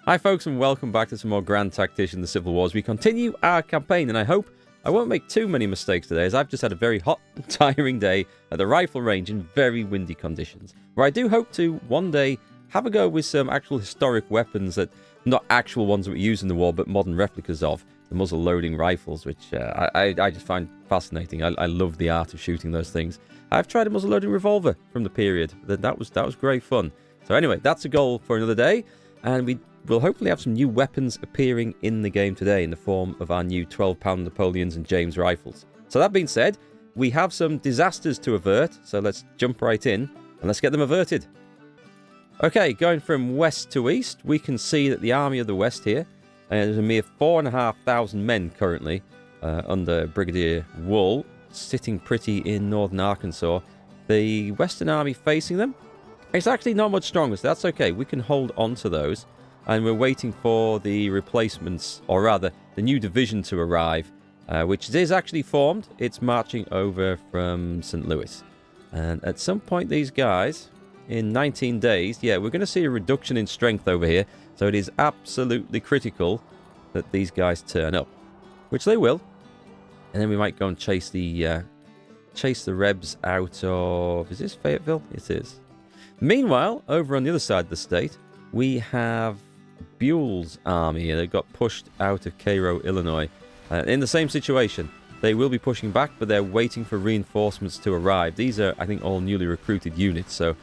Hi folks, and welcome back to some more Grand Tactician, the Civil Wars. We continue our campaign, and I hope I won't make too many mistakes today, as I've just had a very hot and tiring day at the rifle range in very windy conditions, where I do hope to one day have a go with some actual historic weapons, that not actual ones that we use in the war, but modern replicas of the muzzle-loading rifles, which I just find fascinating. I love the art of shooting those things. I've tried a muzzle-loading revolver from the period. That was great fun. So anyway, that's a goal for another day, and we'll hopefully have some new weapons appearing in the game today in the form of our new 12-pound Napoleons and James rifles. So that being said, we have some disasters to avert, so let's jump right in and let's get them averted. Okay, going from west to east, we can see that the Army of the West here, there's a mere 4,500 men currently under Brigadier Wool, sitting pretty in northern Arkansas. The Western Army facing them, it's actually not much stronger, so that's okay. We can hold on to those. And we're waiting for the replacements, or rather, the new division to arrive, which is actually formed. It's marching over from St. Louis. And at some point, these guys, in 19 days, yeah, we're going to see a reduction in strength over here. So it is absolutely critical that these guys turn up, which they will. And then we might go and chase the Rebs out of... Is this Fayetteville? It is. Meanwhile, over on the other side of the state, we have Buell's army. They got pushed out of Cairo, Illinois. In the same situation. They will be pushing back, but they're waiting for reinforcements to arrive. These are, I think, all newly recruited units, so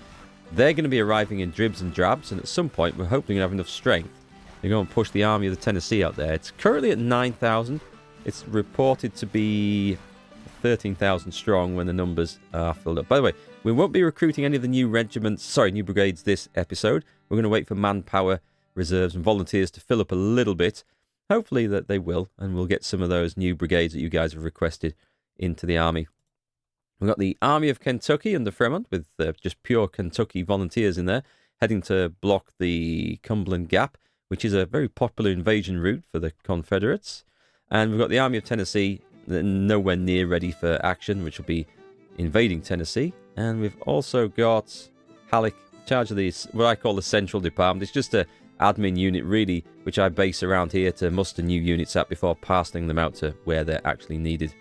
they're going to be arriving in dribs and drabs, and at some point we're hoping to have enough strength to go and push the Army of the Tennessee out there. It's currently at 9,000. It's reported to be 13,000 strong when the numbers are filled up. By the way, we won't be recruiting any of the new brigades this episode. We're going to wait for manpower, reserves, and volunteers to fill up a little bit. Hopefully that they will, and we'll get some of those new brigades that you guys have requested into the army. We've got the Army of Kentucky under Fremont, with just pure Kentucky volunteers in there, heading to block the Cumberland Gap, which is a very popular invasion route for the Confederates. And we've got the Army of Tennessee, nowhere near ready for action, which will be invading Tennessee. And we've also got Halleck, charge of what I call the Central Department. It's just a admin unit, really, which I base around here to muster new units at before passing them out to where they're actually needed.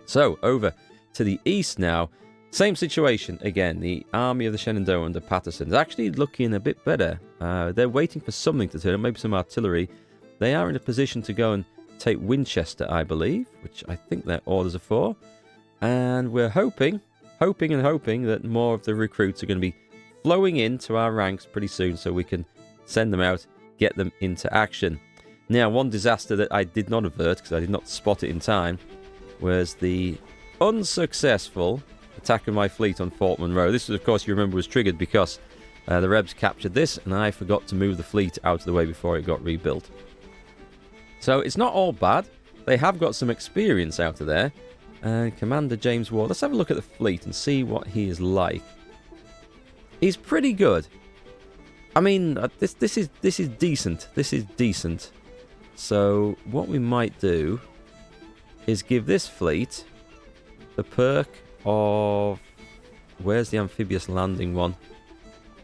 So, over to the east now. Same situation again. The Army of the Shenandoah under Patterson is actually looking a bit better. They're waiting for something to turn up, maybe some artillery. They are in a position to go and take Winchester, I believe, which I think their orders are for. And we're hoping that more of the recruits are going to be flowing into our ranks pretty soon, so we can send them out, get them into action. Now, one disaster that I did not avert, because I did not spot it in time, was the unsuccessful attack of my fleet on Fort Monroe. This, of course, you remember, was triggered because the Rebs captured this, and I forgot to move the fleet out of the way before it got rebuilt. So it's not all bad. They have got some experience out of there. Commander James Ward. Let's have a look at the fleet and see what he is like. He's pretty good. I mean, this is decent. This is decent. So what we might do is give this fleet the perk of... Where's the amphibious landing one?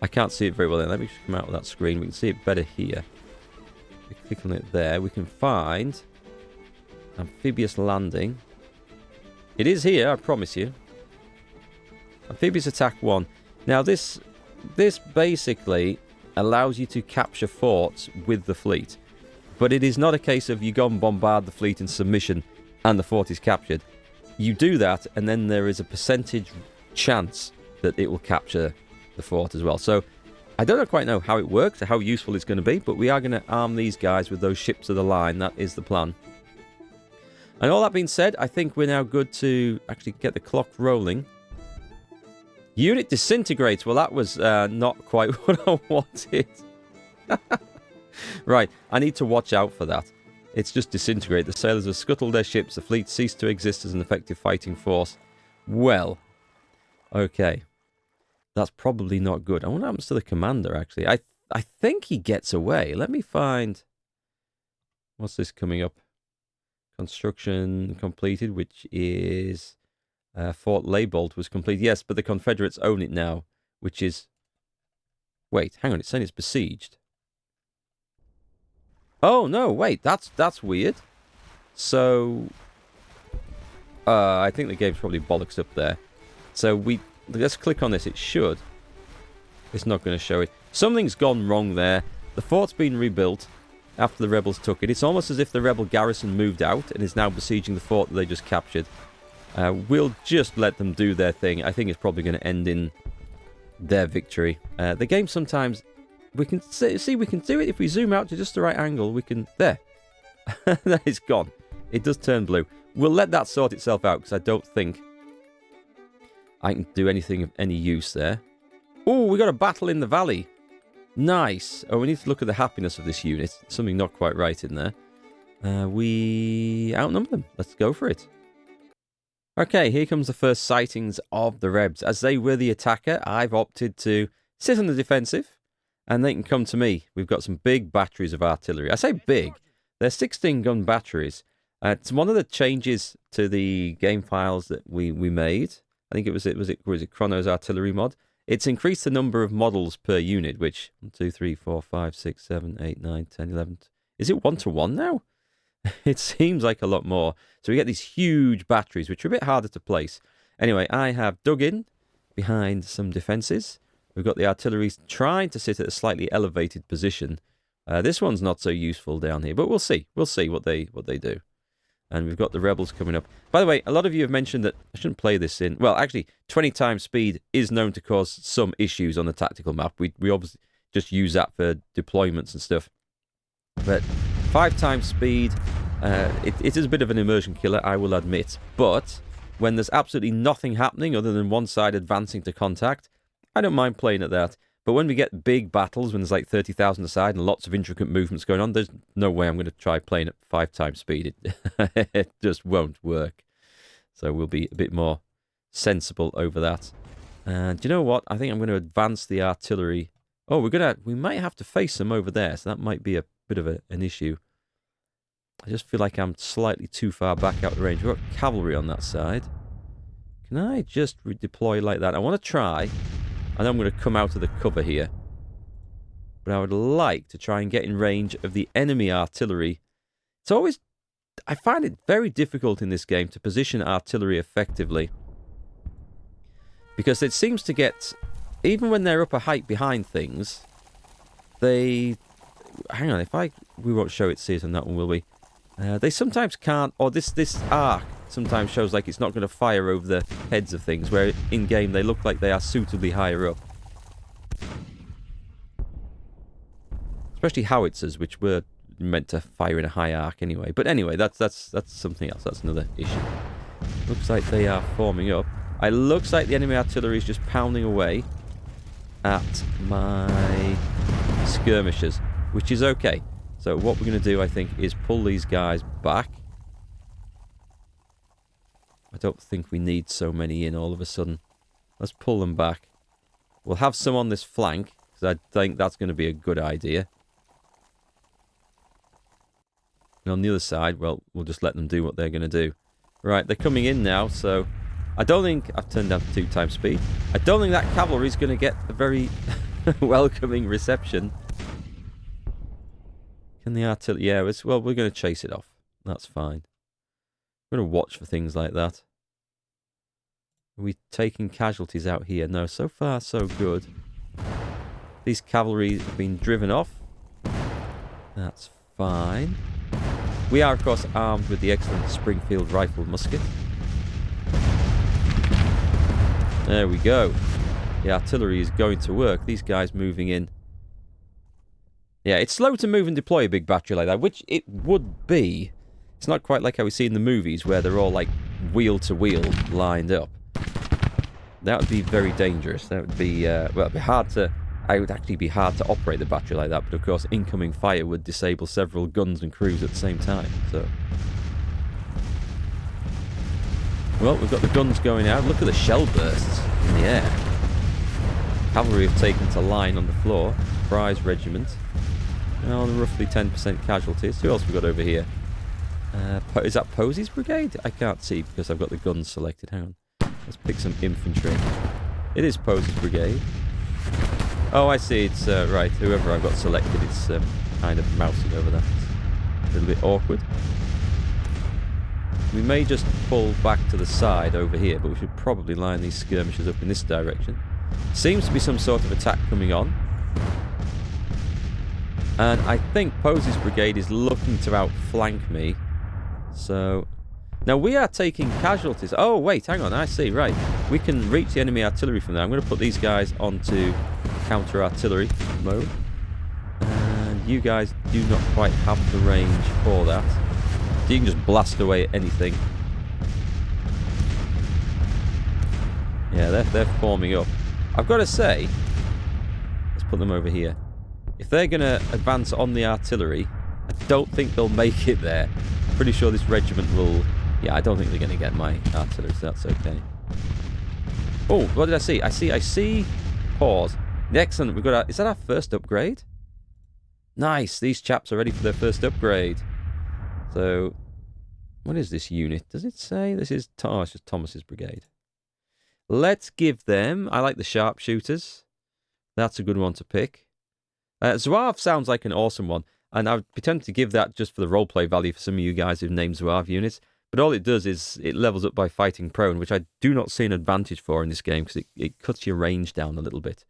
I can't see it very well there. Let me just come out of that screen. We can see it better here. We click on it there. We can find amphibious landing. It is here, I promise you. Amphibious attack 1. Now this basically allows you to capture forts with the fleet. But it is not a case of you go and bombard the fleet in submission and the fort is captured. You do that, and then there is a percentage chance that it will capture the fort as well. So I don't quite know how it works or how useful it's going to be, but we are going to arm these guys with those ships of the line. That is the plan. And all that being said, I think we're now good to actually get the clock rolling. Unit disintegrates. Well, that was not quite what I wanted. Right, I need to watch out for that. It's just disintegrate. The sailors have scuttled their ships. The fleet ceased to exist as an effective fighting force. Well, okay. That's probably not good. I wonder what happens to the commander, actually. I think he gets away. Let me find... What's this coming up? Construction completed, which is Fort Leybold was completed. Yes, but the Confederates own it now, which is... Wait, hang on. It's saying it's besieged. Oh, no, wait, that's weird. So, I think the game's probably bollocks up there. So let's click on this. It should. It's not going to show it. Something's gone wrong there. The fort's been rebuilt after the rebels took it. It's almost as if the rebel garrison moved out and is now besieging the fort that they just captured. We'll just let them do their thing. I think it's probably going to end in their victory. The game sometimes... We can see we can do it if we zoom out to just the right angle. We can... There. That is gone. It does turn blue. We'll let that sort itself out because I don't think I can do anything of any use there. Oh, we got a battle in the valley. Nice. Oh, we need to look at the happiness of this unit. Something not quite right in there. We outnumber them. Let's go for it. Okay, here comes the first sightings of the Rebs. As they were the attacker, I've opted to sit on the defensive. And they can come to me. We've got some big batteries of artillery. I say big. They're 16-gun batteries. It's one of the changes to the game files that we made. I think was it Chrono's artillery mod? It's increased the number of models per unit, which 1, 2, 3, 4, 5, 6, 7, 8, 9, 10, 11. Is it 1-to-1 now? It seems like a lot more. So we get these huge batteries, which are a bit harder to place. Anyway, I have dug in behind some defences. We've got the artillery trying to sit at a slightly elevated position. This one's not so useful down here, but we'll see. We'll see what they do. And we've got the rebels coming up. By the way, a lot of you have mentioned that I shouldn't play this in... Well, actually, 20 times speed is known to cause some issues on the tactical map. We obviously just use that for deployments and stuff. But 5 times speed, it is a bit of an immersion killer, I will admit. But when there's absolutely nothing happening other than one side advancing to contact, I don't mind playing at that. But when we get big battles, when there's like 30,000 aside and lots of intricate movements going on, there's no way I'm going to try playing at 5 times speed. It just won't work. So we'll be a bit more sensible over that. And you know what? I think I'm going to advance the artillery. Oh, we might have to face them over there, so that might be a bit of an issue. I just feel like I'm slightly too far back out of range. We've got cavalry on that side. Can I just redeploy like that? I want to try... I know I'm going to come out of the cover here. But I would like to try and get in range of the enemy artillery. It's always... I find it very difficult in this game to position artillery effectively. Because it seems to get... Even when they're up a height behind things, they... Hang on, we won't show it, see it on that one, will we? They sometimes can't... Or this arc sometimes shows like it's not going to fire over the heads of things, where in-game they look like they are suitably higher up. Especially howitzers, which were meant to fire in a high arc anyway. But anyway, that's something else. That's another issue. Looks like they are forming up. It looks like the enemy artillery is just pounding away at my skirmishers, which is okay. So what we're going to do, I think, is pull these guys back. I don't think we need so many in all of a sudden. Let's pull them back. We'll have some on this flank, because I think that's going to be a good idea. And on the other side, well, we'll just let them do what they're going to do. Right, they're coming in now, so... I don't think... I've turned down to 2 times speed. I don't think that cavalry is going to get a very welcoming reception. Can the artillery... Yeah, well, we're going to chase it off. That's fine. I'm going to watch for things like that. Are we taking casualties out here? No, so far so good. These cavalry have been driven off. That's fine. We are, of course, armed with the excellent Springfield rifle musket. There we go. The artillery is going to work. These guys moving in. Yeah, it's slow to move and deploy a big battery like that, which it would be. It's not quite like how we see in the movies, where they're all, like, wheel to wheel lined up. That would be very dangerous. That would be, well, it'd be hard to... It would actually be hard to operate the battery like that, but of course incoming fire would disable several guns and crews at the same time, so... Well, we've got the guns going out. Look at the shell bursts in the air. Cavalry have taken to line on the floor. Prize regiment. Oh, roughly 10% casualties. Who else we got over here? Is that Posey's brigade? I can't see because I've got the guns selected. Hang on. Let's pick some infantry. It is Posey's brigade. Oh, I see. It's, right. Whoever I've got selected, it's kind of mousing over that. A little bit awkward. We may just pull back to the side over here, but we should probably line these skirmishers up in this direction. Seems to be some sort of attack coming on. And I think Posey's brigade is looking to outflank me. So... Now, we are taking casualties. Oh, wait, hang on. I see, right. We can reach the enemy artillery from there. I'm going to put these guys onto counter-artillery mode. And you guys do not quite have the range for that. So you can just blast away at anything. Yeah, they're forming up. I've got to say, let's put them over here. If they're going to advance on the artillery, I don't think they'll make it there. I'm pretty sure this regiment will... Yeah, I don't think they're going to get my artillery, so that's okay. Oh, what did I see? I see... Pause. Excellent, we've got our... Is that our first upgrade? Nice, these chaps are ready for their first upgrade. So, what is this unit? Does it say? This is... Oh, it's just Thomas's brigade. Let's give them... I like the sharpshooters. That's a good one to pick. Zouave sounds like an awesome one. And I'd be tempted to give that just for the roleplay value for some of you guys who've named Zouave units. But all it does is it levels up by fighting prone, which I do not see an advantage for in this game because it cuts your range down a little bit.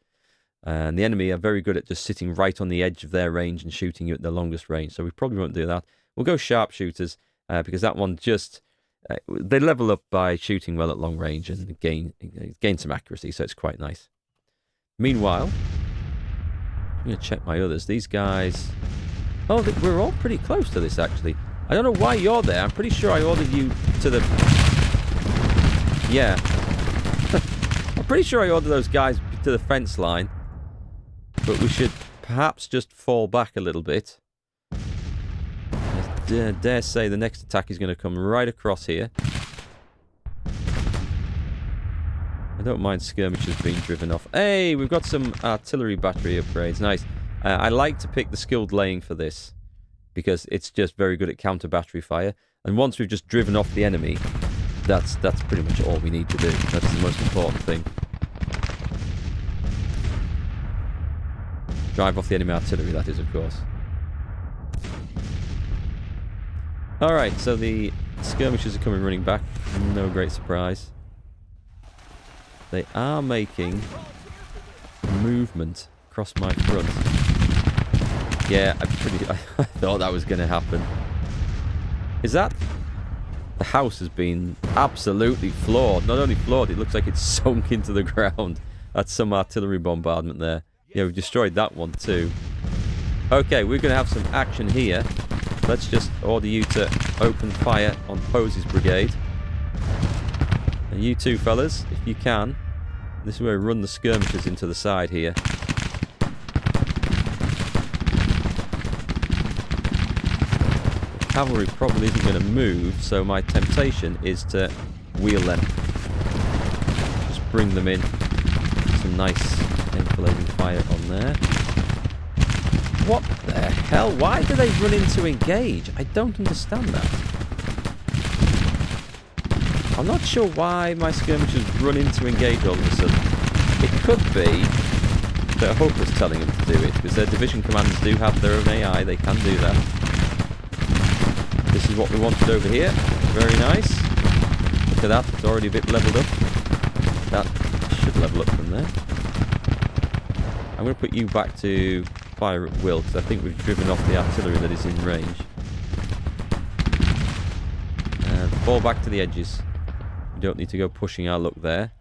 And the enemy are very good at just sitting right on the edge of their range and shooting you at the longest range. So we probably won't do that. We'll go sharpshooters because that one just... they level up by shooting well at long range and gain some accuracy, so it's quite nice. Meanwhile, I'm going to check my others. These guys... Oh, we're all pretty close to this, actually. I don't know why you're there. I'm pretty sure I ordered you to the... Yeah. I'm pretty sure I ordered those guys to the fence line. But we should perhaps just fall back a little bit. I dare say the next attack is going to come right across here. I don't mind skirmishers being driven off. Hey, we've got some artillery battery upgrades. Nice. I like to pick the skilled laying for this, because it's just very good at counter battery fire. And once we've just driven off the enemy, that's pretty much all we need to do. That's the most important thing. Drive off the enemy artillery, that is, of course. Alright, so the skirmishers are coming running back. No great surprise. They are making movement across my front. Yeah, I thought that was going to happen. Is that... The house has been absolutely floored. Not only floored, it looks like it's sunk into the ground. That's some artillery bombardment there. Yeah, we've destroyed that one too. Okay, we're going to have some action here. Let's just order you to open fire on Posey's brigade. And you two fellas, if you can. This is where we run the skirmishers into the side here. Cavalry probably isn't going to move, so my temptation is to wheel them. Just bring them in. Some nice enfilading fire on there. What the hell? Why do they run in to engage? I don't understand that. I'm not sure why my skirmishers run in to engage all of a sudden. It could be that Hope was telling them to do it, because their division commanders do have their own AI. They can do that. This is what we wanted over here. Very nice. Look at that. It's already a bit leveled up. That should level up from there. I'm going to put you back to fire at will, because I think we've driven off the artillery that is in range. And fall back to the edges. We don't need to go pushing our luck there.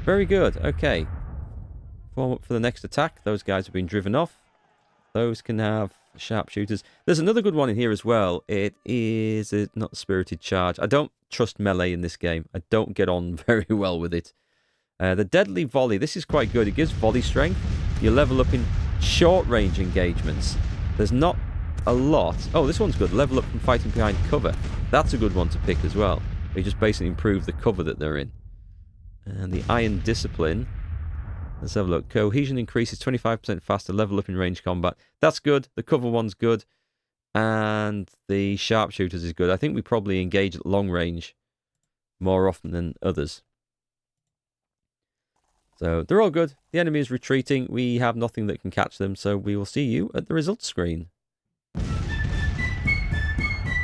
Very good. Okay. Form up for the next attack. Those guys have been driven off. Those can have sharpshooters. There's another good one in here as well. It is not Spirited Charge. I don't trust melee in this game. I don't get on very well with it. The Deadly Volley. This is quite good. It gives volley strength. You level up in short-range engagements. There's not a lot. Oh, this one's good. Level up from fighting behind cover. That's a good one to pick as well. You just basically improve the cover that they're in. And the Iron Discipline. Let's have a look. Cohesion increases 25% faster. Level up in range combat. That's good. The cover one's good. And the sharpshooters is good. I think we probably engage at long range more often than others. So they're all good. The enemy is retreating. We have nothing that can catch them. So we will see you at the results screen.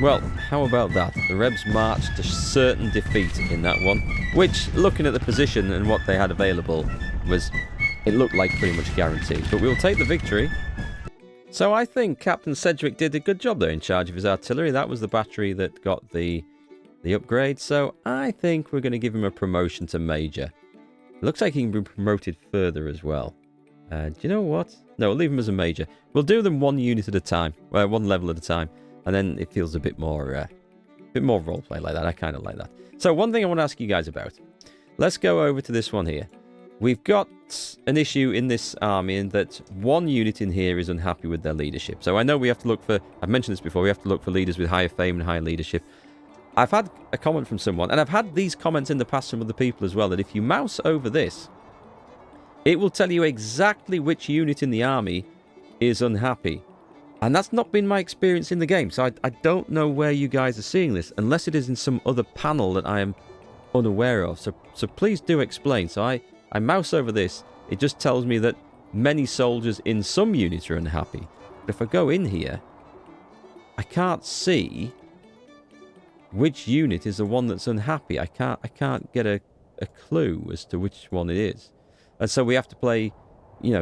Well, how about that? The Rebs marched to certain defeat in that one, which, looking at the position and what they had available, it looked like pretty much guaranteed. But we'll take the victory. So I think Captain Sedgwick did a good job there in charge of his artillery. That was the battery that got the upgrade. So I think we're going to give him a promotion to Major. It looks like he can be promoted further as well. Do you know what? No, we'll leave him as a Major. We'll do them one unit at a time, one level at a time. And then it feels a bit more roleplay like that. I kind of like that. So one thing I want to ask you guys about. Let's go over to this one here. We've got an issue in this army in that one unit in here is unhappy with their leadership. So I know we have to look for, I've mentioned this before, we have to look for leaders with higher fame and higher leadership. I've had a comment from someone, and I've had these comments in the past from other people as well, that if you mouse over this, it will tell you exactly which unit in the army is unhappy. And that's not been my experience in the game, so I don't know where you guys are seeing this, unless it is in some other panel that I am unaware of. So please do explain. So I mouse over this, it just tells me that many soldiers in some units are unhappy. But if I go in here, I can't see which unit is the one that's unhappy. I can't get a clue as to which one it is. And so we have to play,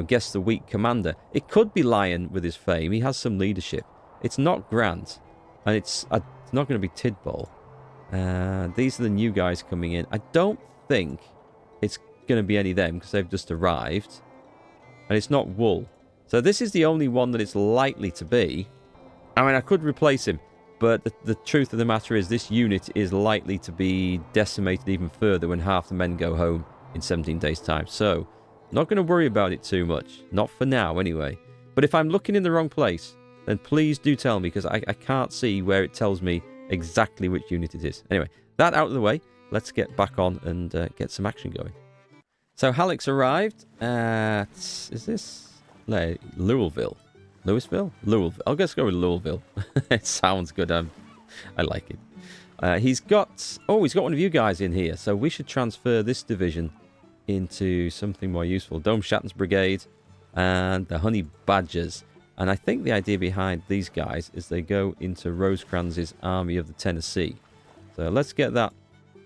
guess the weak commander. It could be Lion with his fame. He has some leadership. It's not Grant. And it's not going to be Tidball. These are the new guys coming in. I don't think it's going to be any of them because they've just arrived. And it's not Wool. So this is the only one that it's likely to be. I mean, I could replace him. But the truth of the matter is this unit is likely to be decimated even further when half the men go home in 17 days' time. So, not going to worry about it too much. Not for now, anyway. But if I'm looking in the wrong place, then please do tell me, because I can't see where it tells me exactly which unit it is. Anyway, that out of the way, let's get back on and get some action going. So, Halleck's arrived at... Is this... Louisville? Louisville. I'll just go with Louisville. It sounds good. I like it. He's got one of you guys in here, so we should transfer this division into something more useful. Dome Shatton's brigade and the Honey Badgers. And I think the idea behind these guys is they go into Rosecrans's Army of the Tennessee. So let's get that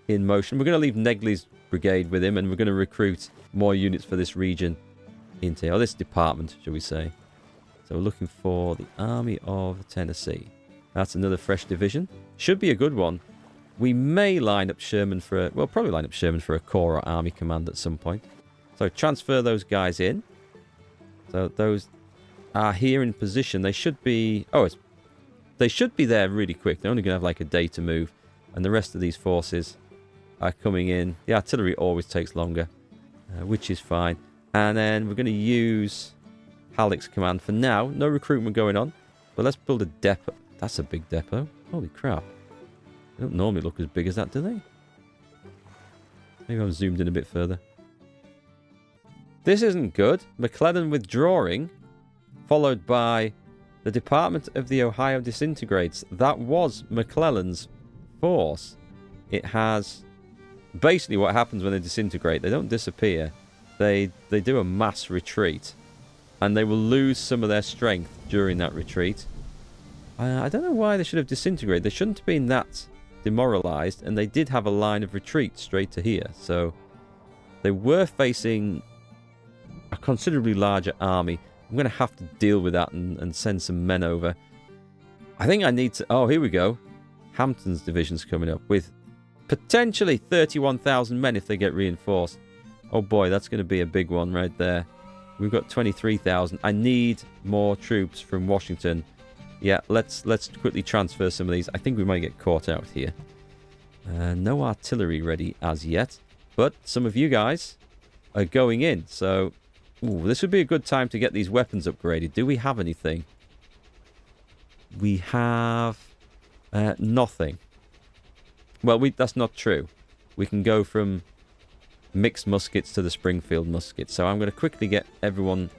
in motion. We're going to leave Negley's brigade with him, and we're going to recruit more units for this region into, or this department, shall we say. So we're looking for the Army of Tennessee. That's another fresh division. Should be a good one. We may line up Sherman for probably line up Sherman for a corps or army command at some point. So transfer those guys in. So those are here in position. They should be... they should be there really quick. They're only going to have like a day to move. And the rest of these forces are coming in. The artillery always takes longer, which is fine. And then we're going to use Halleck's command for now. No recruitment going on. But let's build a depot. That's a big depot. Holy crap. They don't normally look as big as that, do they? Maybe I've zoomed in a bit further. This isn't good. McClellan withdrawing, followed by the Department of the Ohio disintegrates. That was McClellan's force. It has... Basically what happens when they disintegrate, they don't disappear. They do a mass retreat. And they will lose some of their strength during that retreat. I don't know why they should have disintegrated. They shouldn't have been that demoralized, and they did have a line of retreat straight to here. So they were facing a considerably larger army. I'm going to have to deal with that and send some men over. I think I need to... Oh, here we go. Hampton's division's coming up with potentially 31,000 men if they get reinforced. Oh boy, that's going to be a big one right there. We've got 23,000. I need more troops from Washington. Yeah, let's quickly transfer some of these. I think we might get caught out here. No artillery ready as yet. But some of you guys are going in. So, this would be a good time to get these weapons upgraded. Do we have anything? We have nothing. Well, that's not true. We can go from mixed muskets to the Springfield muskets. So I'm going to quickly get everyone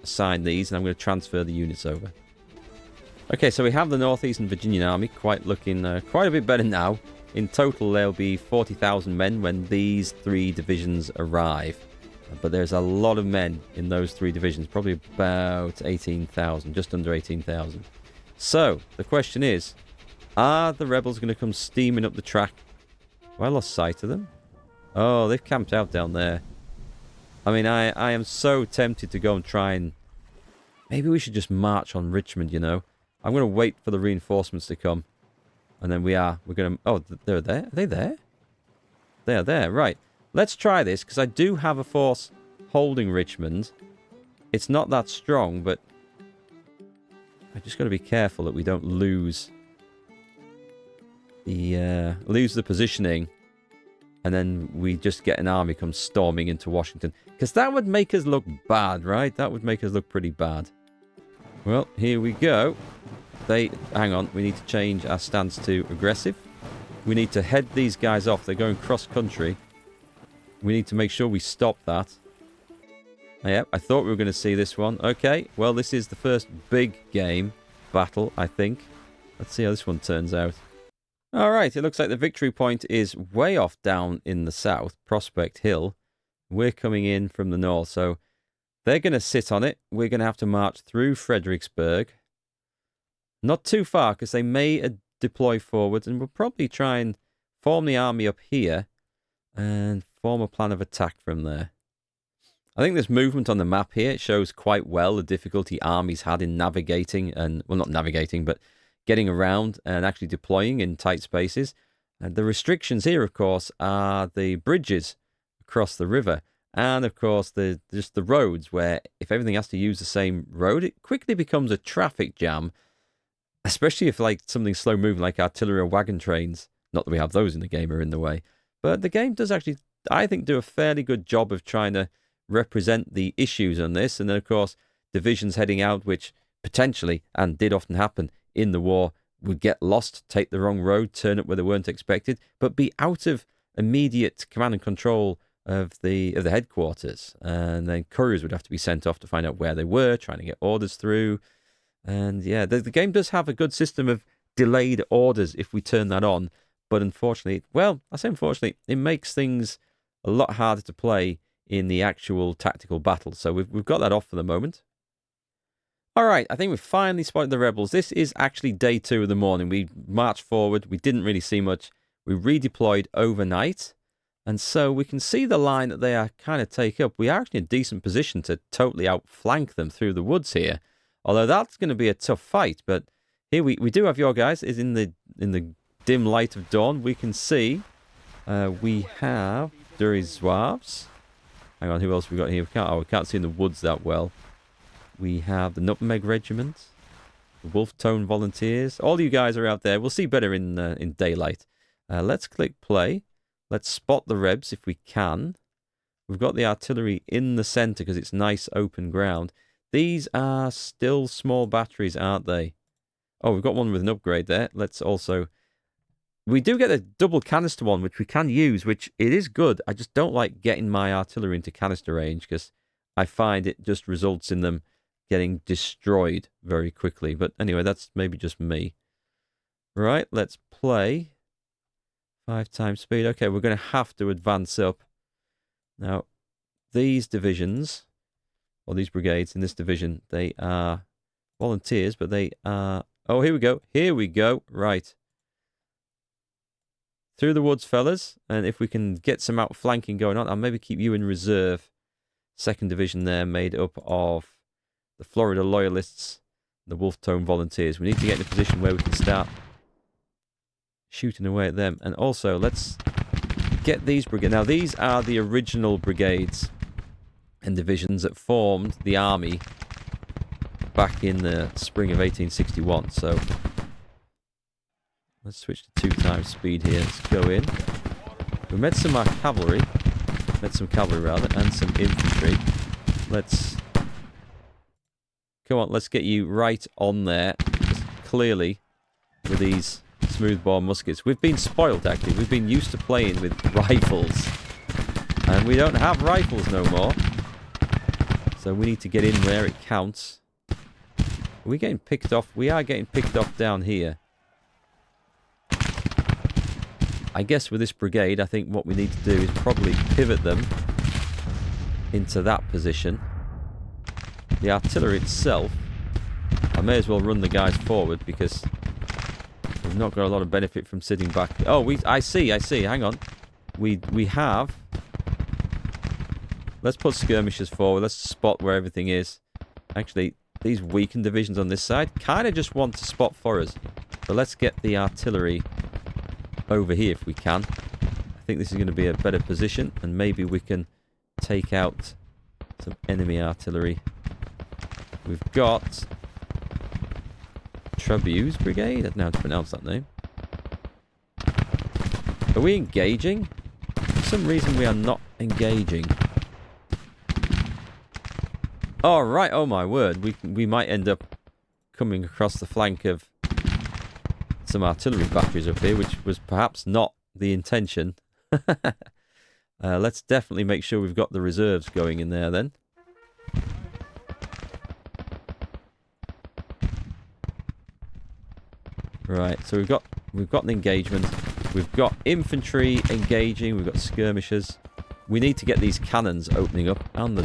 assigned these, and I'm going to transfer the units over. Okay, so we have the Northeastern Virginian Army looking quite a bit better now. In total, there'll be 40,000 men when these three divisions arrive. But there's a lot of men in those three divisions, probably about 18,000, just under 18,000. So, the question is, Are the rebels going to come steaming up the track? Have I lost sight of them? Oh, they've camped out down there. I mean, I am so tempted to go and try and... Maybe we should just march on Richmond, you know. I'm going to wait for the reinforcements to come. And then we're going to... Oh, they're there? Are they there? They are there, right. Let's try this, because I do have a force holding Richmond. It's not that strong, but... I just got to be careful that we don't lose the positioning, and then we just get an army come storming into Washington, because that would make us look bad, right? That would make us look pretty bad. Well, here we go. Hang on, we need to change our stance to aggressive. We need to head these guys off. They're going cross country. We need to make sure we stop that. Yep, I thought we were going to see this one. Okay, well, this is the first big game battle, I think. Let's see how this one turns out. All right, it looks like the victory point is way off down in the south, Prospect Hill. We're coming in from the north, so they're going to sit on it. We're going to have to march through Fredericksburg. Not too far, because they may deploy forwards, and we'll probably try and form the army up here and form a plan of attack from there. I think this movement on the map here shows quite well the difficulty armies had in navigating and, well, not navigating, but getting around and actually deploying in tight spaces. And the restrictions here, of course, are the bridges across the river. And, of course, just the roads where if everything has to use the same road, it quickly becomes a traffic jam, especially if, like, something slow-moving like artillery or wagon trains, not that we have those in the game, are in the way. But the game does actually, I think, do a fairly good job of trying to represent the issues on this. And then, of course, divisions heading out, which potentially, and did often happen in the war, would get lost, take the wrong road, turn up where they weren't expected, but be out of immediate command and control of the headquarters. And then couriers would have to be sent off to find out where they were, trying to get orders through. And yeah, the game does have a good system of delayed orders if we turn that on. But unfortunately, well, I say unfortunately, it makes things a lot harder to play in the actual tactical battle. So we've got that off for the moment. All right, I think we've finally spotted the rebels. This is actually day 2 of the morning. We marched forward. We didn't really see much. We redeployed overnight. And so we can see the line that they are kind of take up. We are actually in a decent position to totally outflank them through the woods here. Although that's going to be a tough fight. But here we do have your guys. Is in the dim light of dawn. We can see we have Dury's Zouaves. Hang on, who else we got here? We can't see in the woods that well. We have the Nutmeg Regiment, the Wolf Tone Volunteers. All you guys are out there. We'll see better in daylight. Let's click play. Let's spot the Rebs if we can. We've got the artillery in the center because it's nice open ground. These are still small batteries, aren't they? Oh, we've got one with an upgrade there. Let's also... We do get a double canister one, which we can use, which it is good. I just don't like getting my artillery into canister range because I find it just results in them getting destroyed very quickly. But anyway, that's maybe just me. Right, let's play. 5 times speed. Okay, we're going to have to advance up. Now, these divisions, or these brigades in this division, they are volunteers, but they are... Oh, here we go. Here we go. Right. Through the woods, fellas. And if we can get some outflanking going on, I'll maybe keep you in reserve. 2nd Division there, made up of the Florida Loyalists, the Wolf Tone Volunteers. We need to get in a position where we can start shooting away at them. And also, let's get these brigades. Now, these are the original brigades and divisions that formed the army back in the spring of 1861. So... let's switch to 2 times speed here. Let's go in. We met some cavalry. And some infantry. Let's... Come on, let's get you right on there. Just clearly, with these smoothbore muskets. We've been spoiled, actually. We've been used to playing with rifles. And we don't have rifles no more. So we need to get in where it counts. Are we getting picked off? We are getting picked off down here. I guess with this brigade, I think what we need to do is probably pivot them into that position. The artillery itself, I may as well run the guys forward because We've not got a lot of benefit from sitting back. Oh, I see. Hang on. We have... Let's put skirmishers forward. Let's spot where everything is. Actually, these weakened divisions on this side kind of just want to spot for us. So let's get the artillery over here if we can. I think this is going to be a better position, and maybe we can take out some enemy artillery. We've got Trebu's Brigade. I don't know how to pronounce that name. Are we engaging? For some reason we are not engaging. Oh, right. Oh, my word. We might end up coming across the flank of some artillery batteries up here, which was perhaps not the intention. Let's definitely make sure we've got the reserves going in there then. Right, so we've got an engagement. We've got infantry engaging. We've got skirmishers. We need to get these cannons opening up and the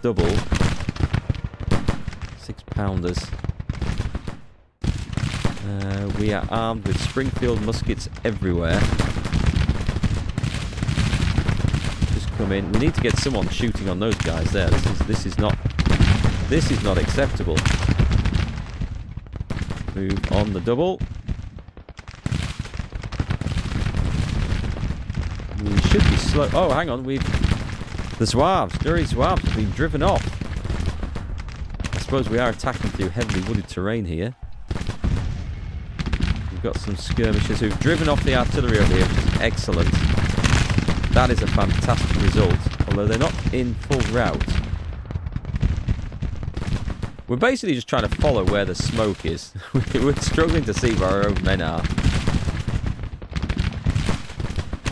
double 6-pounders. We are armed with Springfield muskets everywhere. Just come in. We need to get someone shooting on those guys there. This is not acceptable. Move on the double. We should be slow. Oh, hang on. The Zouaves, dirty Zouaves, have been driven off. I suppose we are attacking through heavily wooded terrain here. We've got some skirmishers who've driven off the artillery over here, which is excellent. That is a fantastic result, although they're not in full route. We're basically just trying to follow where the smoke is. We're struggling to see where our own men are.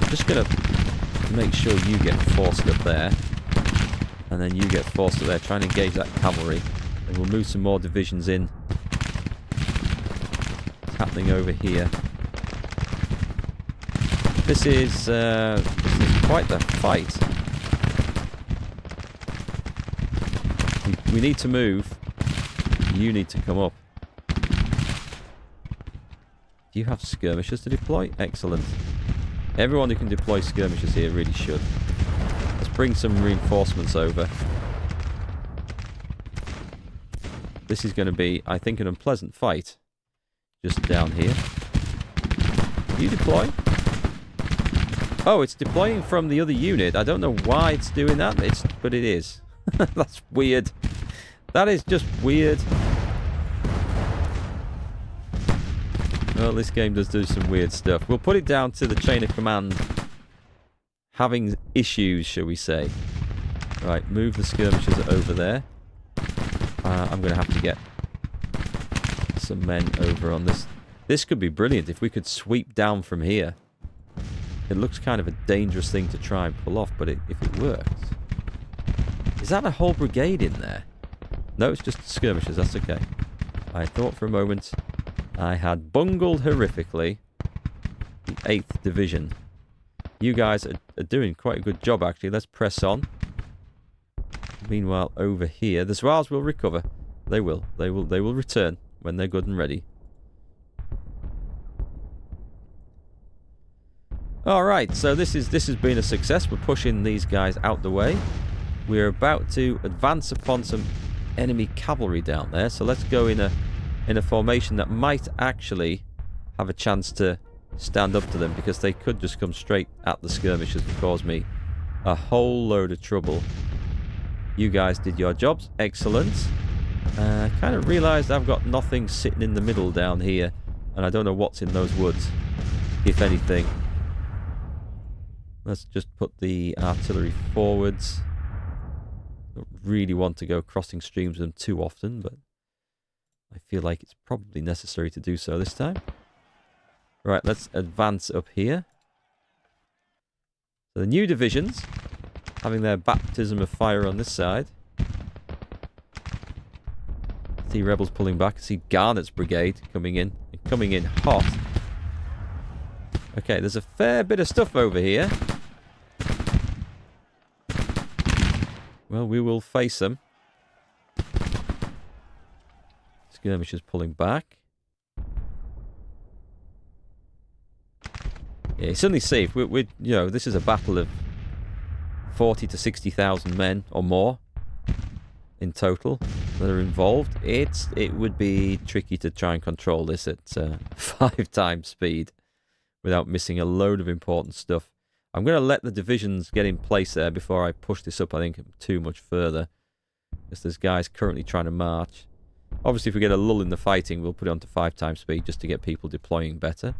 I'm just going to make sure you get forced up there. And then you get forced up there. Try and engage that cavalry. And we'll move some more divisions in. What's happening over here? This is quite the fight. We need to move. You need to come up. Do you have skirmishers to deploy? Excellent. Everyone who can deploy skirmishers here really should. Let's bring some reinforcements over. This is going to be, I think, an unpleasant fight. Just down here. You deploy? Oh, it's deploying from the other unit. I don't know why it's doing that, but it is. That's weird. That is just weird. Well, this game does do some weird stuff. We'll put it down to the chain of command having issues, shall we say. Right, move the skirmishers over there. I'm going to have to get some men over on this. This could be brilliant if we could sweep down from here. It looks kind of a dangerous thing to try and pull off, but if it works... Is that a whole brigade in there? No, it's just skirmishers, that's okay. I thought for a moment I had bungled horrifically the 8th Division. You guys are doing quite a good job, actually. Let's press on. Meanwhile, over here, the Zouaves will recover. They will. They will return when they're good and ready. Alright, so this has been a success. We're pushing these guys out the way. We're about to advance upon some enemy cavalry down there. So let's go in a formation that might actually have a chance to stand up to them, because they could just come straight at the skirmishers and cause me a whole load of trouble. You guys did your jobs. Excellent. Kind of realised I've got nothing sitting in the middle down here, and I don't know what's in those woods, if anything. Let's just put the artillery forwards. Don't really want to go crossing streams with them too often, but I feel like it's probably necessary to do so this time. Right, let's advance up here. So the new divisions having their baptism of fire on this side. See rebels pulling back. See Garnett's brigade coming in, and coming in hot. Okay, there's a fair bit of stuff over here. Well, we will face them. Skirmishers pulling back. Yeah, it's certainly safe. You know, this is a battle of 40 to 60,000 men or more in total that are involved. It would be tricky to try and control this at 5 times speed without missing a load of important stuff. I'm going to let the divisions get in place there before I push this up, I think, too much further. Because there's guys currently trying to march. Obviously, if we get a lull in the fighting, we'll put it on to 5 times speed just to get people deploying better.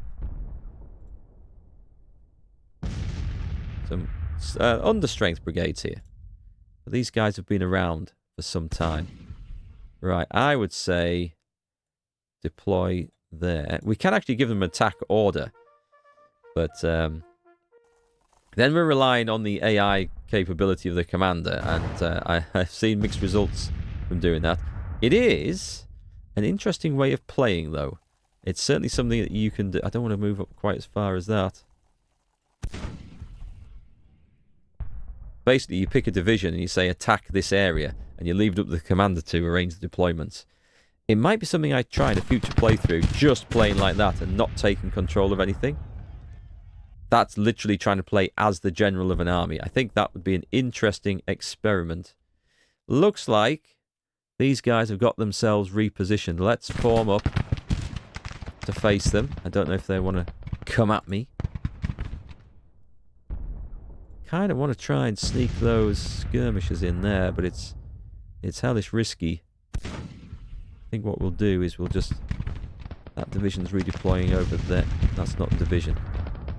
Some understrength brigades here. But these guys have been around for some time. Right, I would say deploy there. We can actually give them an attack order. But then we're relying on the AI capability of the commander. And I've seen mixed results from doing that. It is an interesting way of playing, though. It's certainly something that you can do. I don't want to move up quite as far as that. Basically, you pick a division and you say attack this area, and you leave it up to the commander to arrange the deployments. It might be something I try in a future playthrough, just playing like that and not taking control of anything. That's literally trying to play as the general of an army. I think that would be an interesting experiment. Looks like these guys have got themselves repositioned. Let's form up to face them. I don't know if they want to come at me. Kind of want to try and sneak those skirmishers in there, but it's hellish risky. I think what we'll do is we'll just... That division's redeploying over there. That's not a division.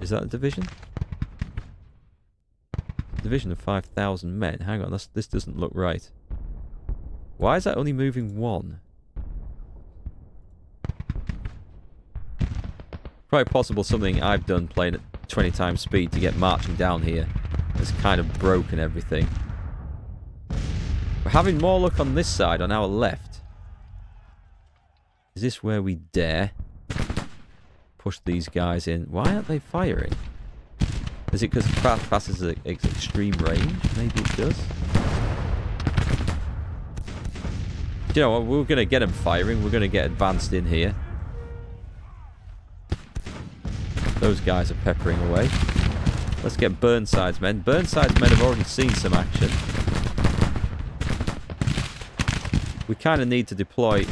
Is that a division? Division of 5,000 men. Hang on, this doesn't look right. Why is that only moving 1? Quite possible something I've done playing at 20 times speed to get marching down here has kind of broken everything. We're having more luck on this side, on our left. Is this where we dare push these guys in? Why aren't they firing? Is it because it passes extreme range? Maybe it does. You know what? We're going to get them firing. We're going to get advanced in here. Those guys are peppering away. Let's get Burnside's men. Burnside's men have already seen some action. We kind of need to deploy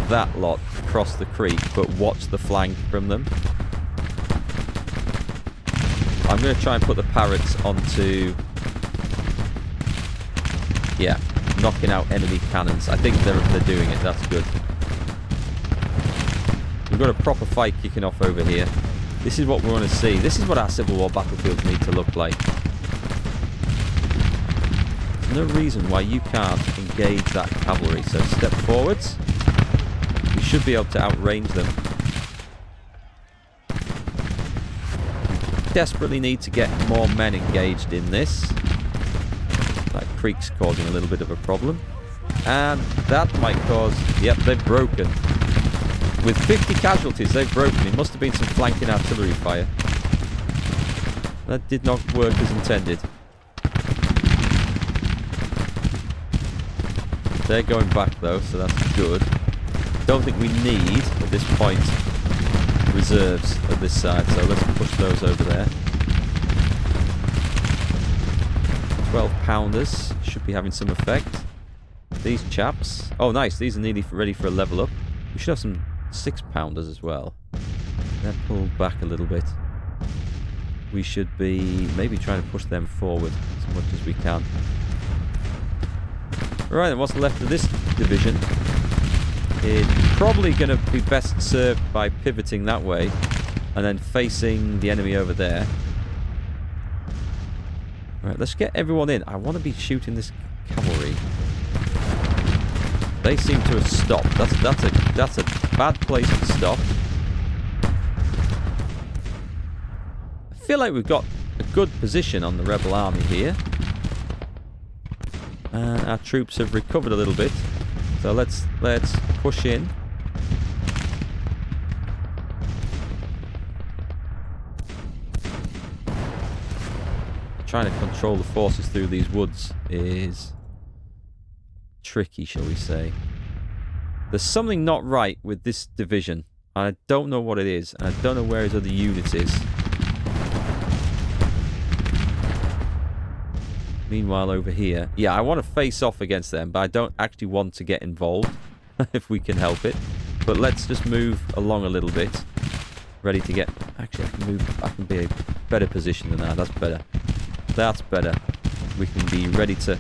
that lot across the creek, but watch the flank from them. I'm going to try and put the parrots onto... Yeah, knocking out enemy cannons. I think they're doing it. That's good. We've got a proper fight kicking off over here. This is what we want to see. This is what our Civil War battlefields need to look like. There's no reason why you can't engage that cavalry. So step forwards. We should be able to outrange them. We desperately need to get more men engaged in this. That creek's causing a little bit of a problem. And that might cause... Yep, they've broken. With 50 casualties, they've broken. It must have been some flanking artillery fire. That did not work as intended. They're going back though, so that's good. Don't think we need, at this point, reserves at this side, so let's push those over there. 12-pounders should be having some effect. These chaps... Oh, nice. These are nearly ready for a level up. We should have some 6-pounders as well. They're pulled back a little bit. We should be maybe trying to push them forward as much as we can. Right, then what's left of this division is probably going to be best served by pivoting that way and then facing the enemy over there. Right, let's get everyone in. I want to be shooting this cavalry. They seem to have stopped. That's a bad place to stop. I feel like we've got a good position on the rebel army here. And our troops have recovered a little bit. So let's push in. Trying to control the forces through these woods is tricky, shall we say. There's something not right with this division. I don't know what it is, and I don't know where his other unit is. Meanwhile, over here... Yeah, I want to face off against them, but I don't actually want to get involved, if we can help it. But let's just move along a little bit. Ready to get... Actually, I can move... I can be a better position than that. That's better. That's better. We can be ready to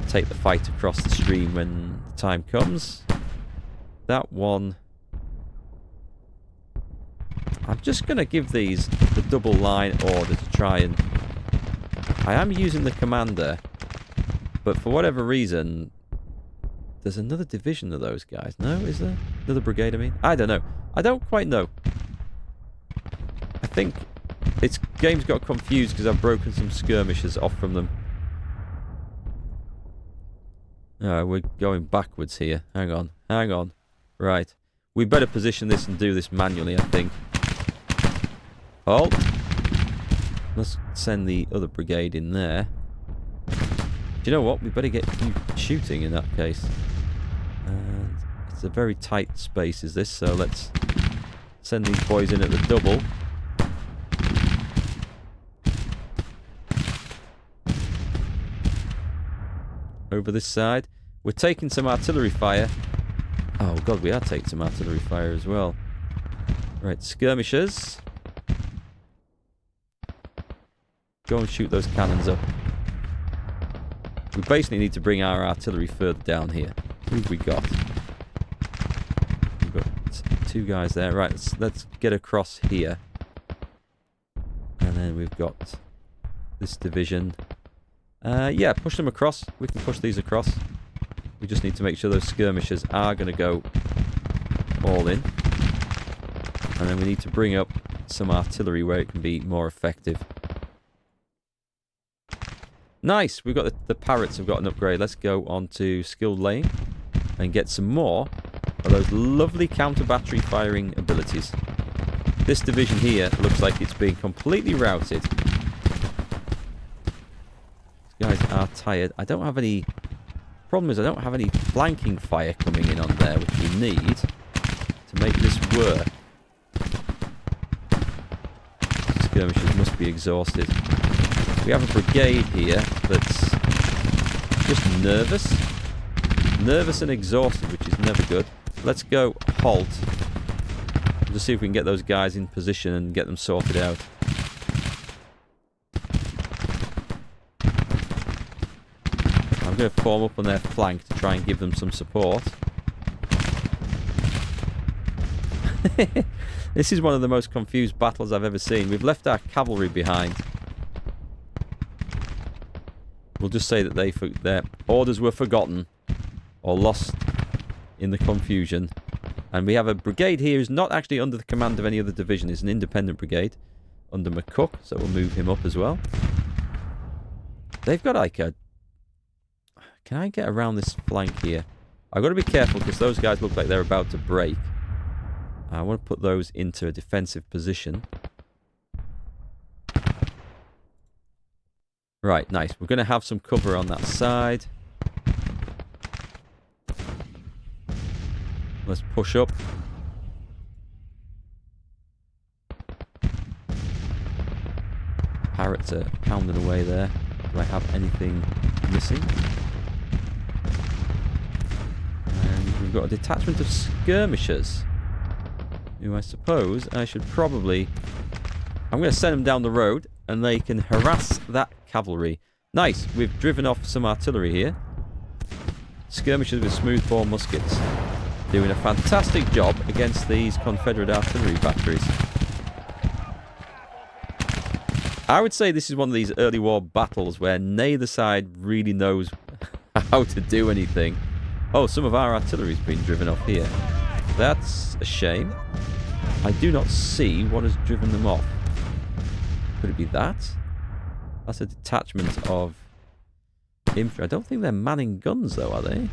take the fight across the stream when the time comes. That one... I'm just going to give these the double line order to try and... I am using the commander, but for whatever reason, there's another division of those guys. No, is there? Another brigade, I mean? I don't know. I don't quite know. I think its game's got confused because I've broken some skirmishers off from them. Alright, we're going backwards here. Hang on. Hang on. Right. We better position this and do this manually, I think. Halt. Let's send the other brigade in there. Do you know what? We better get you shooting in that case. And it's a very tight space, is this? So let's send these boys in at the double. Over this side. We're taking some artillery fire. Oh god, we are taking some artillery fire as well. Right, skirmishers. Go and shoot those cannons up. We basically need to bring our artillery further down here. Who have we got? We've got two guys there. Right, let's get across here. And then we've got this division. Yeah, push them across. We can push these across. We just need to make sure those skirmishers are going to go all in. And then we need to bring up some artillery where it can be more effective. Nice! We've got the parrots have got an upgrade. Let's go on to skilled laying and get some more of those lovely counter-battery firing abilities. This division here looks like it's being completely routed. These guys are tired. I don't have any... Problem is I don't have any flanking fire coming in on there, which we need to make this work. Skirmishers must be exhausted. We have a brigade here that's just nervous. Nervous and exhausted, which is never good. Let's go halt. Just see if we can get those guys in position and get them sorted out. I'm going to form up on their flank to try and give them some support. This is one of the most confused battles I've ever seen. We've left our cavalry behind. We'll just say that their orders were forgotten or lost in the confusion. And we have a brigade here who's not actually under the command of any other division. It's an independent brigade under Markgfl, so we'll move him up as well. They've got like a... Can I get around this flank here? I've got to be careful because those guys look like they're about to break. I want to put those into a defensive position. Right, nice. We're going to have some cover on that side. Let's push up. Parrots are pounding away there. Do I have anything missing? And we've got a detachment of skirmishers, who I suppose I should probably... I'm going to send them down the road, and they can harass that cavalry. Nice, we've driven off some artillery here. Skirmishers with smoothbore muskets. Doing a fantastic job against these Confederate artillery batteries. I would say this is one of these early war battles where neither side really knows how to do anything. Oh, some of our artillery's been driven off here. That's a shame. I do not see what has driven them off. Could it be that? That's a detachment of infantry. I don't think they're manning guns, though, are they?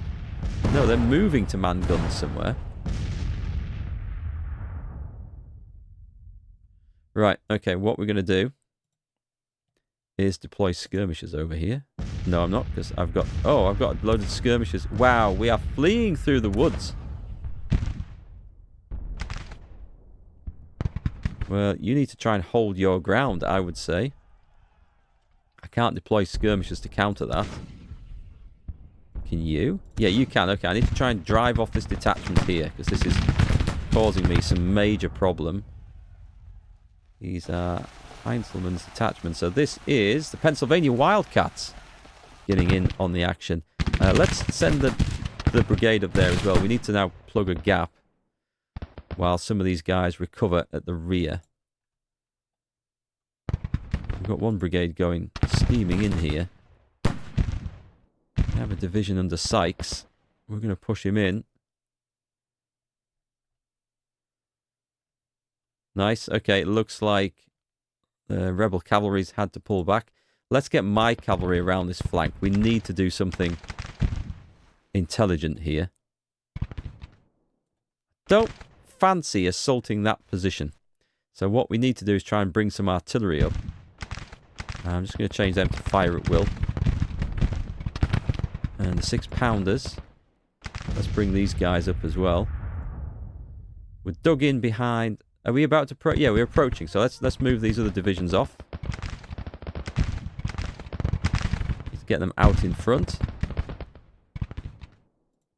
No, they're moving to man guns somewhere. Right, okay, what we're going to do is deploy skirmishers over here. No, I'm not, because I've got... Oh, I've got loaded skirmishers. Wow, we are fleeing through the woods. Well, you need to try and hold your ground, I would say. I can't deploy skirmishers to counter that. Can you? Yeah, you can. Okay, I need to try and drive off this detachment here, because this is causing me some major problem. These are Heinzelman's detachment. So this is the Pennsylvania Wildcats getting in on the action. Let's send the brigade up there as well. We need to now plug a gap while some of these guys recover at the rear. We've got one brigade going steaming in here. We have a division under Sykes. We're going to push him in. Nice. Okay, it looks like the rebel cavalry's had to pull back. Let's get my cavalry around this flank. We need to do something intelligent here. Don't fancy assaulting that position. So what we need to do is try and bring some artillery up. I'm just going to change them to fire at will. And the 6-pounders. Let's bring these guys up as well. We're dug in behind. Are we about to yeah, we're approaching. So let's move these other divisions off. Let's get them out in front.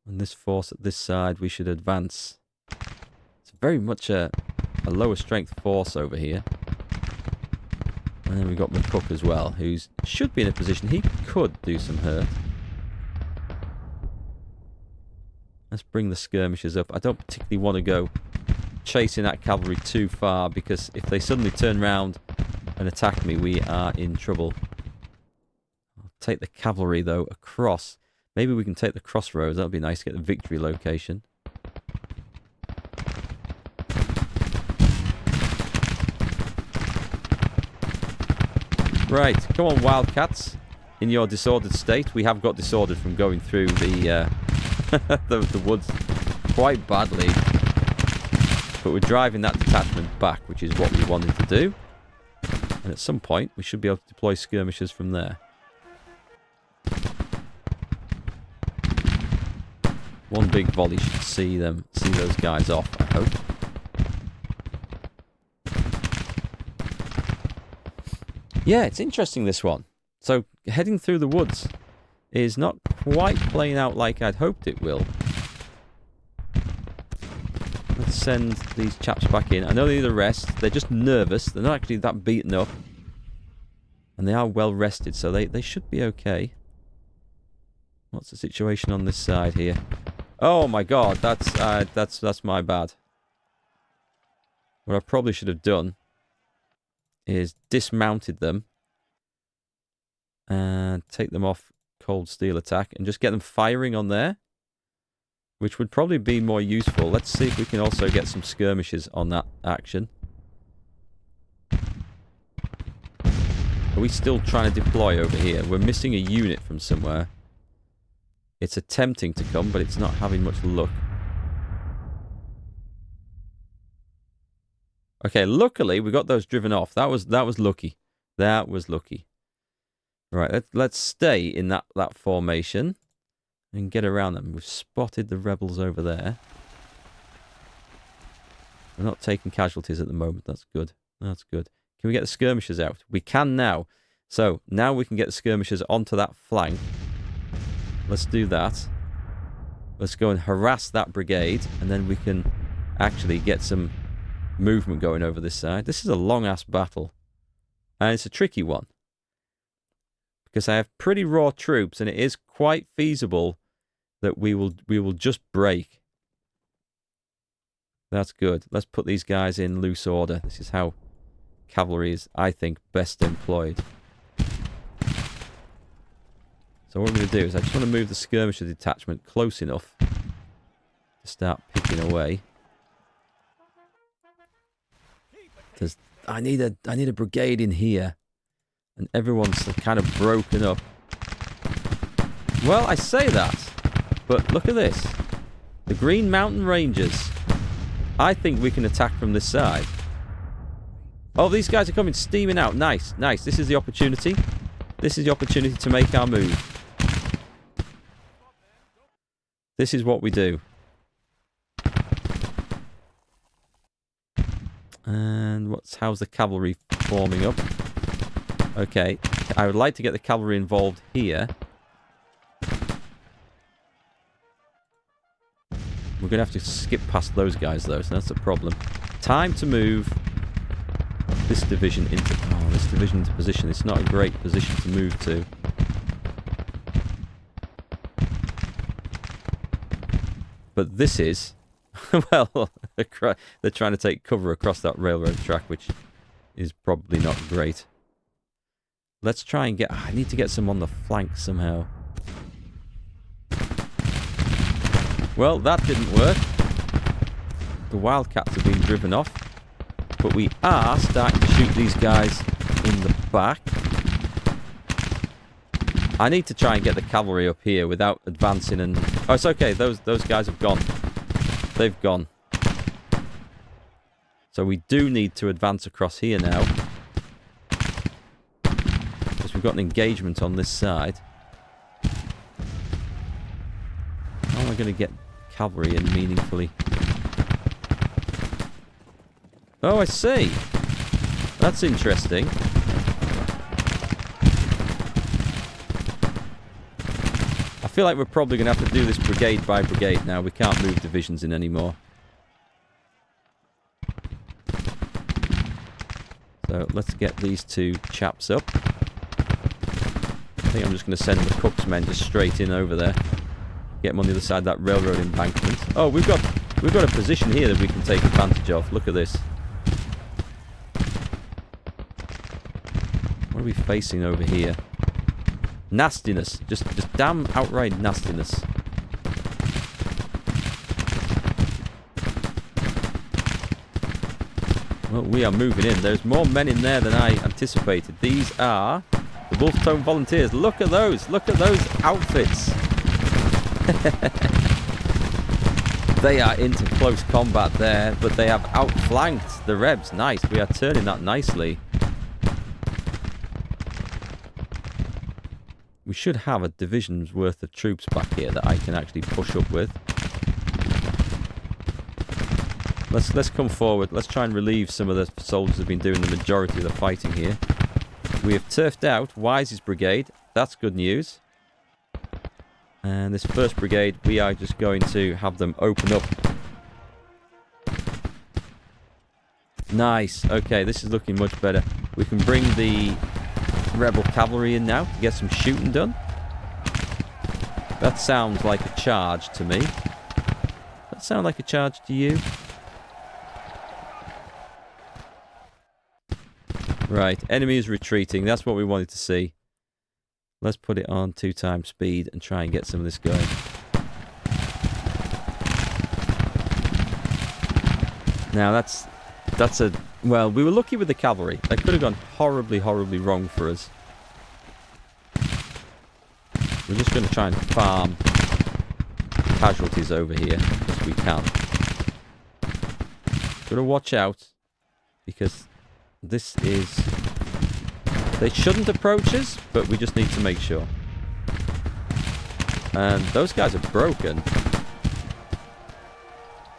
And this force at this side, we should advance. It's very much a lower strength force over here. And then we've got McCook as well, who should be in a position he could do some hurt. Let's bring the skirmishers up. I don't particularly want to go chasing that cavalry too far, because if they suddenly turn round and attack me, we are in trouble. I'll take the cavalry, though, across. Maybe we can take the crossroads. That would be nice to get the victory location. Right, come on, Wildcats. In your disordered state. We have got disordered from going through the the woods quite badly. But we're driving that detachment back, which is what we wanted to do. And at some point, we should be able to deploy skirmishers from there. One big volley should see those guys off, I hope. Yeah, it's interesting, this one. So, heading through the woods is not quite playing out like I'd hoped it will. Let's send these chaps back in. I know they need a rest. They're just nervous. They're not actually that beaten up. And they are well rested, so they should be okay. What's the situation on this side here? Oh my god, that's my bad. What I probably should have done is dismounted them and take them off cold steel attack and just get them firing on there, which would probably be more useful. Let's see if we can also get some skirmishes on that action. Are we still trying to deploy over here? We're missing a unit from somewhere. It's attempting to come, but it's not having much luck. Okay, luckily we got those driven off. That was lucky. That was lucky. Right, let's stay in that formation and get around them. We've spotted the rebels over there. We're not taking casualties at the moment. That's good. That's good. Can we get the skirmishers out? We can now. So now we can get the skirmishers onto that flank. Let's do that. Let's go and harass that brigade, and then we can actually get some movement going over this side. This is a long-ass battle, and it's a tricky one, because I have pretty raw troops, and it is quite feasible that we will just break. That's good. Let's put these guys in loose order. This is how cavalry is, I think, best employed. So what I'm going to do is I just want to move the skirmisher detachment close enough to start picking away. Because I need a brigade in here, and everyone's kind of broken up. Well, I say that, but look at this. The Green Mountain Rangers. I think we can attack from this side. Oh, these guys are coming steaming out. Nice, nice. This is the opportunity. This is the opportunity to make our move. This is what we do. And how's the cavalry forming up? Okay, I would like to get the cavalry involved here. We're going to have to skip past those guys, though, so that's the problem. Time to move this division into... Oh, this division into position. It's not a great position to move to. But this is... Well, they're trying to take cover across that railroad track, which is probably not great. Let's try and get... I need to get some on the flank somehow. Well, that didn't work. The Wildcats are being driven off. But we are starting to shoot these guys in the back. I need to try and get the cavalry up here without advancing and... Oh, it's okay. Those guys have gone. They've gone. So we do need to advance across here now. Because we've got an engagement on this side. How am I going to get cavalry in meaningfully? Oh, I see. That's interesting. I feel like we're probably going to have to do this brigade by brigade now. We can't move divisions in anymore. So let's get these two chaps up. I think I'm just going to send the Cook's men just straight in over there. Get them on the other side of that railroad embankment. Oh, we've got a position here that we can take advantage of. Look at this. What are we facing over here? Nastiness. Just damn outright nastiness. Well, we are moving in. There's more men in there than I anticipated. These are the Wolf Tone Volunteers. Look at those. Look at those outfits. They are into close combat there, but they have outflanked the Rebs. Nice. We are turning that nicely. We should have a division's worth of troops back here that I can actually push up with. Let's come forward. Let's try and relieve some of the soldiers who have been doing the majority of the fighting here. We have turfed out Wise's brigade. That's good news. And this first brigade, we are just going to have them open up. Nice. Okay, this is looking much better. We can bring the rebel cavalry in now to get some shooting done. That sounds like a charge to me. Does that sound like a charge to you? Right, enemy is retreating. That's what we wanted to see. Let's put it on 2 times speed and try and get some of this going. Now that's a... Well, we were lucky with the cavalry. That could have gone horribly, horribly wrong for us. We're just going to try and farm casualties over here as we can. Got to watch out because this is... They shouldn't approach us, but we just need to make sure. And those guys are broken.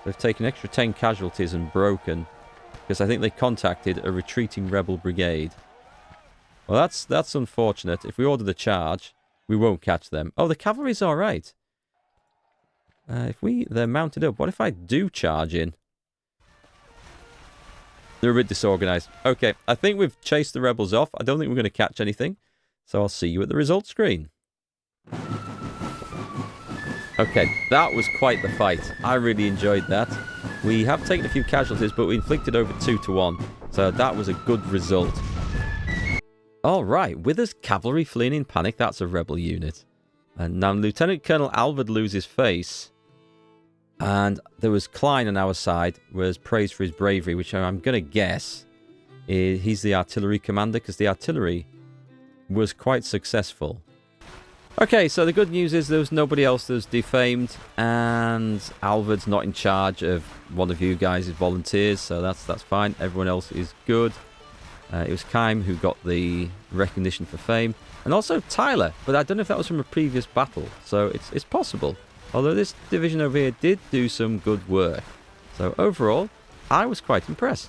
They've taken extra 10 casualties and broken. Because I think they contacted a retreating rebel brigade. Well, that's unfortunate. If we order the charge, we won't catch them. Oh, the cavalry's alright. They're mounted up. What if I do charge in? They're a bit disorganized. Okay, I think we've chased the rebels off. I don't think we're going to catch anything. So I'll see you at the results screen. Okay, that was quite the fight. I really enjoyed that. We have taken a few casualties, but we inflicted over 2 to 1. So that was a good result. Alright, Withers cavalry fleeing in panic. That's a rebel unit. And now Lieutenant Colonel Alvord loses face. And there was Klein on our side, was praised for his bravery, which I'm going to guess he's the artillery commander, because the artillery was quite successful. Okay, so the good news is there was nobody else that was defamed, and Alvord's not in charge of one of you guys' volunteers, so that's fine. Everyone else is good. It was Keim who got the recognition for fame, and also Tyler, but I don't know if that was from a previous battle, so it's possible. Although this division over here did do some good work. So overall, I was quite impressed.